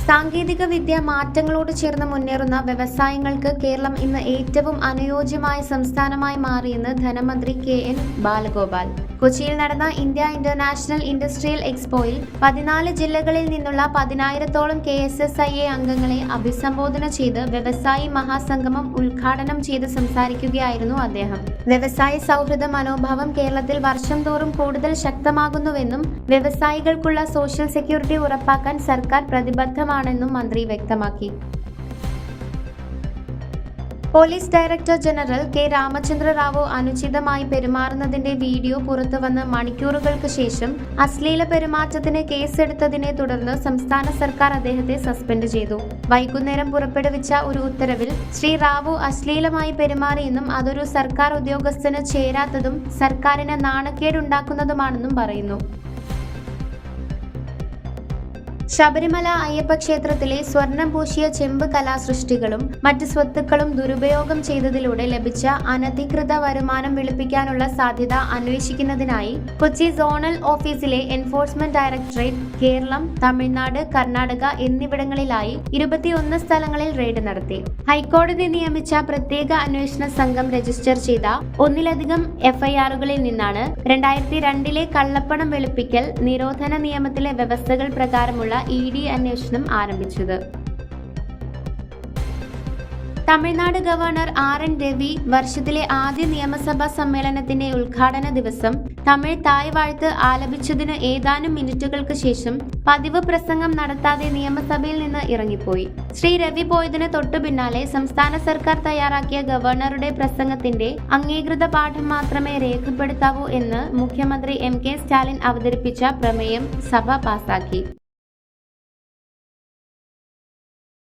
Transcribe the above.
സാങ്കേതിക വിദ്യ മാറ്റങ്ങളോട് ചേർന്ന് മുന്നേറുന്ന വ്യവസായങ്ങൾക്ക് കേരളം ഇന്ന് ഏറ്റവും അനുയോജ്യമായ സംസ്ഥാനമായി മാറിയെന്ന് ധനമന്ത്രി കെ.എൻ. ബാലഗോപാൽ കൊച്ചിയിൽ നടന്ന ഇന്ത്യ ഇന്റർനാഷണൽ ഇൻഡസ്ട്രിയൽ എക്സ്പോയിൽ 14 ജില്ലകളിൽ നിന്നുള്ള 10,000-ഓളം KSSIA അംഗങ്ങളെ അഭിസംബോധന ചെയ്ത് വ്യവസായി മഹാസംഗമം ഉദ്ഘാടനം ചെയ്ത് സംസാരിക്കുകയായിരുന്നു അദ്ദേഹം. വ്യവസായ സൗഹൃദ മനോഭാവം കേരളത്തിൽ വർഷം തോറും കൂടുതൽ ശക്തമാകുന്നുവെന്നും വ്യവസായികൾക്കുള്ള സോഷ്യൽ സെക്യൂരിറ്റി ഉറപ്പാക്കാൻ സർക്കാർ പ്രതിബദ്ധമാണെന്നും മന്ത്രി വ്യക്തമാക്കി. Police director general K. Ramachandra Rao അനുചിതമായി പെരുമാറുന്നതിന്റെ വീഡിയോ പുറത്തുവന്ന് മണിക്കൂറുകൾക്ക് ശേഷം അശ്ലീല പെരുമാറ്റത്തിന് കേസെടുത്തതിനെ തുടർന്ന് സംസ്ഥാന സർക്കാർ അദ്ദേഹത്തെ സസ്പെൻഡ് ചെയ്തു. വൈകുന്നേരം പുറപ്പെടുവിച്ച ഒരു ഉത്തരവിൽ ശ്രീ റാവു അശ്ലീലമായി പെരുമാറിയെന്നും അതൊരു സർക്കാർ ഉദ്യോഗസ്ഥന് ചേരാത്തതും സർക്കാരിന് നാണക്കേടുണ്ടാക്കുന്നതുമാണെന്നും പറയുന്നു. ശബരിമല അയ്യപ്പ ക്ഷേത്രത്തിലെ സ്വർണം പൂശിയ ചെമ്പ് കലാസൃഷ്ടികളും മറ്റ് സ്വത്തുക്കളും ദുരുപയോഗം ചെയ്തതിലൂടെ ലഭിച്ച അനധികൃത വരുമാനം വെളുപ്പിക്കാനുള്ള സാധ്യത അന്വേഷിക്കുന്നതിനായി കൊച്ചി സോണൽ ഓഫീസിലെ എൻഫോഴ്സ്മെന്റ് ഡയറക്ടറേറ്റ് കേരളം, തമിഴ്നാട്, കർണാടക എന്നിവിടങ്ങളിലായി 21 സ്ഥലങ്ങളിൽ റെയ്ഡ് നടത്തി. ഹൈക്കോടതി നിയമിച്ച പ്രത്യേക അന്വേഷണ സംഘം രജിസ്റ്റർ ചെയ്ത ഒന്നിലധികം FIRകളിൽ നിന്നാണ് 2002 കള്ളപ്പണം വെളുപ്പിക്കൽ നിരോധന നിയമത്തിലെ വ്യവസ്ഥകൾ പ്രകാരമുള്ള ED അന്വേഷണം ആരംഭിച്ചത്. തമിഴ്നാട് ഗവർണർ RN രവി വർഷത്തിലെ ആദ്യ നിയമസഭാ സമ്മേളനത്തിന്റെ ഉദ്ഘാടന ദിവസം തമിഴ് തായ് വാഴ്ത്ത് ആലപിച്ചതിന് ഏതാനും മിനിറ്റുകൾക്ക് ശേഷം പതിവ് പ്രസംഗം നടത്താതെ നിയമസഭയിൽ നിന്ന് ഇറങ്ങിപ്പോയി. ശ്രീ രവി പോയതിന് തൊട്ടു പിന്നാലെ സംസ്ഥാന സർക്കാർ തയ്യാറാക്കിയ ഗവർണറുടെ പ്രസംഗത്തിന്റെ അംഗീകൃത പാഠം മാത്രമേ രേഖപ്പെടുത്താവൂ എന്ന് മുഖ്യമന്ത്രി MK സ്റ്റാലിൻ അവതരിപ്പിച്ച പ്രമേയം സഭ പാസാക്കി.